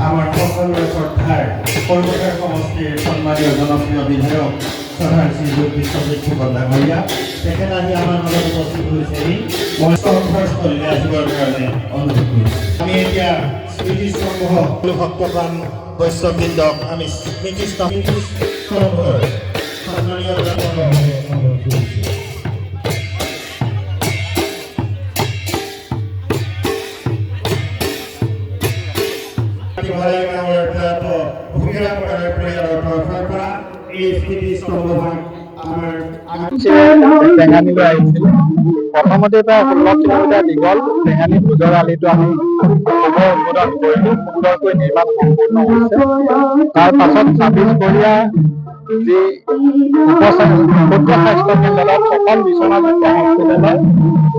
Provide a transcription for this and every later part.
আমাৰ সকলেৰ শ্ৰদ্ধাৰ কলকাতা সমষ্টিৰ সম্মানীয় জনপ্ৰিয় বিধায়ক শ্ৰদ্ধাৰ শ্ৰী বিশ্বজিৎ ফুকন ডাঙৰীয়া তেখেত আহি আমাৰ মাজত উপস্থিত হৈছেহি মই সন্তুষ্টলৈ আহিবৰ কাৰণে অনুৰোধ কৰিছোঁ। আমি এতিয়া স্মৃতিস্তম্ভ ভক্তপ্ৰাণ বৈষ্ণৱবৃন্দক আমি স্মৃতিস্তম্ভৰ সন্মানীয় অনুৰোধ কৰিছোঁ। টেঙানীলৈ আহিছিল। প্ৰথমতে প্ৰায় 16 কিলোমিটাৰ দীঘল টেঙানী ভোজৰ আলিটো আমি উদ্বোধন কৰিলোঁ। সুন্দৰকৈ নিৰ্মাণ সম্পূৰ্ণ হৈছে। তাৰ পাছত 26 বৰীয়া যি ক্ষুদ্ৰ স্বাস্থ্য কেন্দ্ৰত সকল বিচনাযুক্ত হস্পিটেলৰ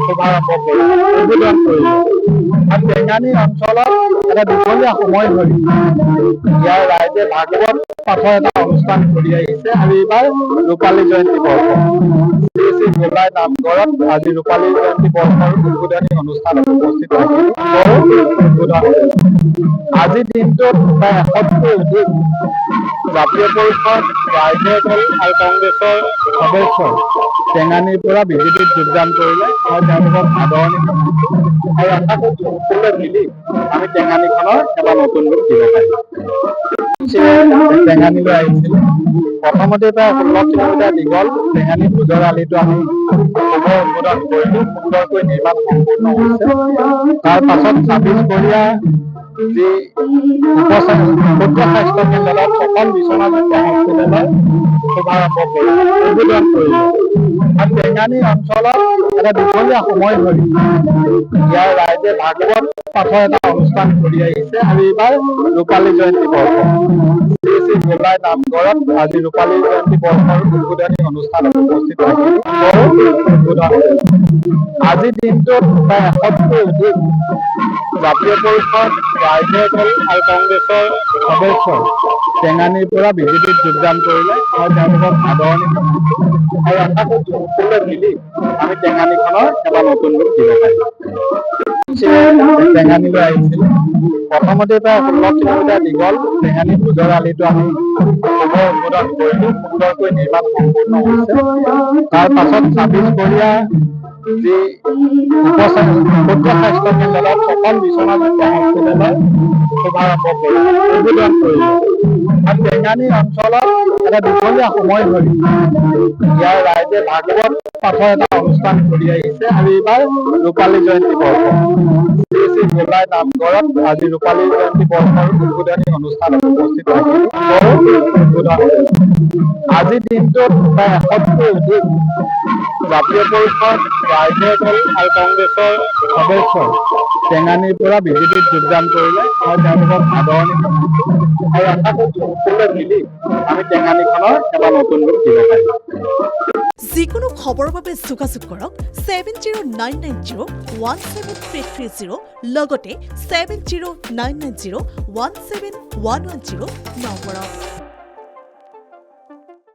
শুভাৰম্ভ কৰিলোঁ, উদ্বোধন কৰিলোঁ। আৰু টেঙানী অঞ্চলত এটা দীঘলীয়া সময় ধৰি ইয়াৰ ৰাইজে ভাগৱত পাঠৰ এটা অনুষ্ঠান কৰি আহিছে আৰু এইবাৰ ৰূপালী জয়ন্তী বৰ্ষ শ্ৰী শ্ৰী গোলাই নামঘৰত আজি ৰূপালী জয়ন্তী বৰ্ষৰ উদ্বোধনী অনুষ্ঠানত উপস্থিত উদ্বোধন আজিৰ দিনটোত প্ৰায় 100তকৈ অধিক জাতীয় পৰিষদ, ৰাইজৰ দল আৰু কংগ্ৰেছৰ সদস্যই টেঙানীৰ পৰা বিজেপিত যোগদান কৰিলে। মই তেওঁলোকক আদৰণি আৰু আশা কৰিছোঁ সকলোৱে মিলি আমি টেঙানীখনৰ এটা নতুন ৰূপ দিব পাৰিম। টেঙানীলৈ আহিছিল। প্ৰথমতে প্ৰায় 16 কিলোমিটাৰ দীঘল টেঙানী ভোজৰ আলিটো আমি উদ্বোধন কৰিলোঁ। সুন্দৰকৈ নিৰ্মাণ সম্পূৰ্ণ হৈছে। তাৰ পাছত 26 বৰীয়া যি ক্ষুদ্ৰ স্বাস্থ্য কেন্দ্ৰত সকল বিচনাযুক্ত হস্পিটেলৰ শুভাৰম্ভ কৰিলোঁ, উদ্বোধন কৰিলোঁ। আৰু টেঙানী অঞ্চলত এটা দীঘলীয়া সময় ধৰি ইয়াৰ ৰাইজে ভাগৱত পাঠৰ এটা অনুষ্ঠান কৰি আহিছে আৰু এইবাৰ ৰূপালী জয়ন্তী বৰ্ষ শ্ৰী শ্ৰী গোলাই নামঘৰত আজি ৰূপালী জয়ন্তী বৰ্ষৰ উদ্বোধনী অনুষ্ঠানত উপস্থিত উদ্বোধন আজিৰ দিনটোত প্ৰায় 100তকৈ অধিক জাতীয় পৰিষদ, ৰাইজৰ দল আৰু কংগ্ৰেছৰ সদস্যই টেঙানীৰ পৰা বিজেপিত যোগদান কৰিলে। মই তেওঁলোকক আদৰণি আৰু আশা কৰিছোঁ সকলোৱে মিলি আমি টেঙানীখনৰ এটা নতুন ৰূপ দিব পাৰিম। টেঙানীলৈ আহিছিল। প্ৰথমতে প্ৰায় 16 কিলোমিটাৰ দীঘল টেঙানী ভোজৰ আলিটো আমি উদ্বোধন কৰিলোঁ। সুন্দৰকৈ নিৰ্মাণ সম্পূৰ্ণ হৈছে। তাৰ পাছত 26 বৰীয়া যি ক্ষুদ্ৰ স্বাস্থ্য কেন্দ্ৰত সকল বিচনাযুক্ত হস্পিটেলৰ শুভাৰম্ভ কৰিলোঁ, উদ্বোধন কৰিলোঁ। আৰু টেঙানী অঞ্চলত এটা দীঘলীয়া সময় ধৰি ইয়াৰ ৰাইজে ভাগৱত পাঠৰ এটা অনুষ্ঠান কৰি আহিছে আৰু এইবাৰ ৰূপালী জয়ন্তী বৰ্ষ শ্ৰী শ্ৰী গোলাই নামঘৰত আজি ৰূপালী জয়ন্তী বৰ্ষৰ উদ্বোধনী অনুষ্ঠানত উপস্থিত উদ্বোধন আজিৰ দিনটোত প্ৰায় 100তকৈ অধিক জাতীয় পৰিষদ, ৰাইজৰ দল আৰু কংগ্ৰেছৰ সদস্যই টেঙানীৰ পৰা বিজেপিত যোগদান কৰিলে। মই তেওঁলোকক আদৰণি আৰু আশা কৰিছোঁ সকলোৱে মিলি আমি টেঙানীখনৰ এটা নতুন ৰূপ দিব পাৰিম। যিকোনো খবৰৰ বাবে যোগাযোগ কৰক 7099017330 লগতে 7099017110 নম্বৰত।